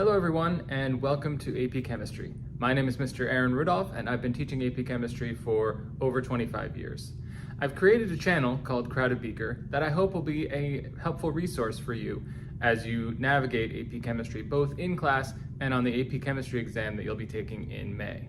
Hello everyone, and welcome to AP Chemistry. My name is Mr. Aaron Rudolph, and I've been teaching AP Chemistry for over 25 years. I've created a channel called Crowded Beaker that I hope will be a helpful resource for you as you navigate AP Chemistry, both in class and on the AP Chemistry exam that you'll be taking in May.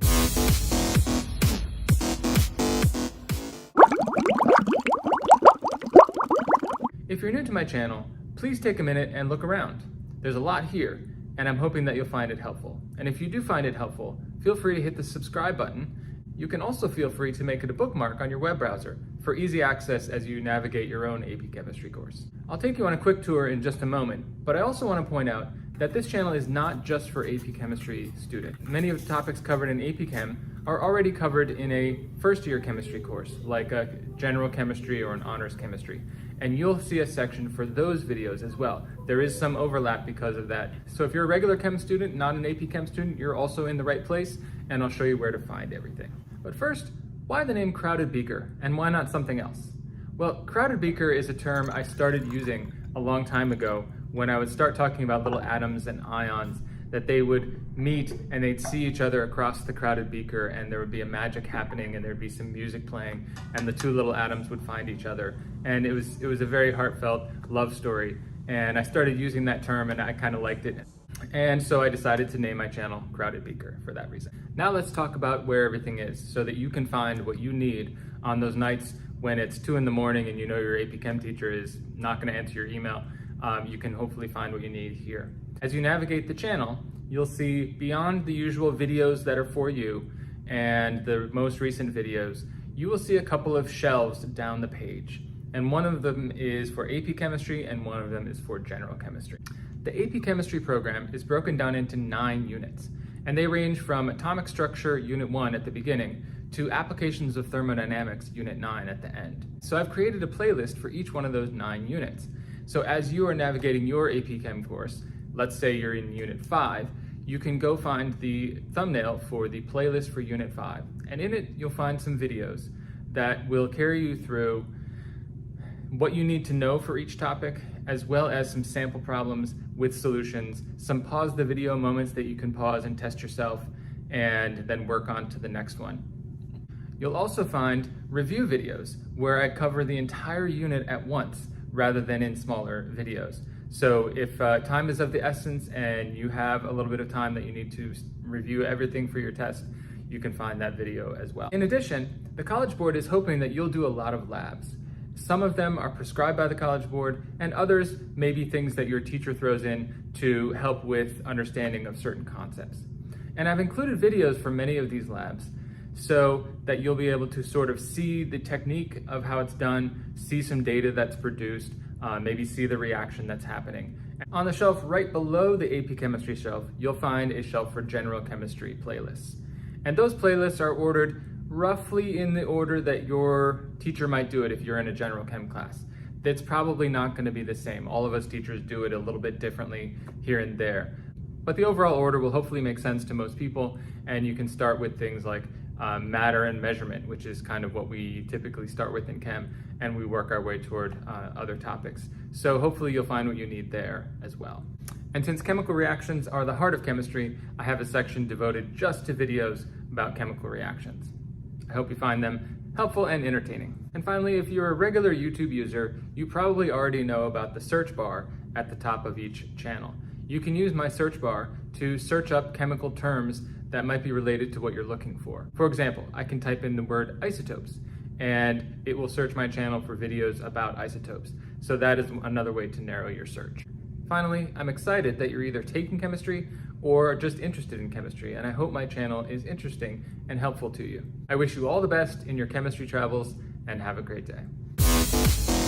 If you're new to my channel, please take a minute and look around. There's a lot here, and I'm hoping that you'll find it helpful. And if you do find it helpful, feel free to hit the subscribe button. You can also feel free to make it a bookmark on your web browser for easy access as you navigate your own AP Chemistry course. I'll take you on a quick tour in just a moment, but I also want to point out that this channel is not just for AP Chemistry students. Many of the topics covered in AP Chem are already covered in a first-year chemistry course, like a general chemistry or an honors chemistry. And you'll see a section for those videos as well. There is some overlap because of that. So if you're a regular Chem student, not an AP Chem student, you're also in the right place, and I'll show you where to find everything. But first, why the name Crowded Beaker, and why not something else? Well, Crowded Beaker is a term I started using a long time ago when I would start talking about little atoms and ions, that they would meet and they'd see each other across the crowded beaker, and there would be a magic happening and there'd be some music playing, and the two little atoms would find each other. And it was a very heartfelt love story. And I started using that term and I kind of liked it. And so I decided to name my channel Crowded Beaker for that reason. Now let's talk about where everything is so that you can find what you need on those nights when it's 2 in the morning and you know your AP Chem teacher is not going to answer your email. You can hopefully find what you need here. As you navigate the channel, you'll see beyond the usual videos that are for you and the most recent videos, you will see a couple of shelves down the page. And one of them is for AP Chemistry and one of them is for General Chemistry. The AP Chemistry program is broken down into 9 units, and they range from Atomic Structure Unit 1 at the beginning to Applications of Thermodynamics Unit 9 at the end. So I've created a playlist for each one of those 9 units. So as you are navigating your AP Chem course, let's say you're in Unit 5, you can go find the thumbnail for the playlist for Unit 5. And in it, you'll find some videos that will carry you through what you need to know for each topic, as well as some sample problems with solutions, some pause the video moments that you can pause and test yourself, and then work on to the next one. You'll also find review videos where I cover the entire unit at once, rather than in smaller videos. So if time is of the essence and you have a little bit of time that you need to review everything for your test, you can find that video as well. In addition, the College Board is hoping that you'll do a lot of labs. Some of them are prescribed by the College Board, and others may be things that your teacher throws in to help with understanding of certain concepts. And I've included videos for many of these labs so that you'll be able to sort of see the technique of how it's done, see some data that's produced, maybe see the reaction that's happening. On the shelf right below the AP Chemistry shelf, you'll find a shelf for General Chemistry playlists. And those playlists are ordered roughly in the order that your teacher might do it if you're in a General Chem class. It's probably not going to be the same. All of us teachers do it a little bit differently here and there. But the overall order will hopefully make sense to most people, and you can start with things like matter and measurement, which is kind of what we typically start with in chem, and we work our way toward other topics. So hopefully you'll find what you need there as well. And since chemical reactions are the heart of chemistry, I have a section devoted just to videos about chemical reactions. I hope you find them helpful and entertaining. And finally, if you're a regular YouTube user, you probably already know about the search bar at the top of each channel. You can use my search bar to search up chemical terms that might be related to what you're looking for. For example, I can type in the word isotopes, and it will search my channel for videos about isotopes. So that is another way to narrow your search. Finally, I'm excited that you're either taking chemistry or just interested in chemistry, and I hope my channel is interesting and helpful to you. I wish you all the best in your chemistry travels, and have a great day.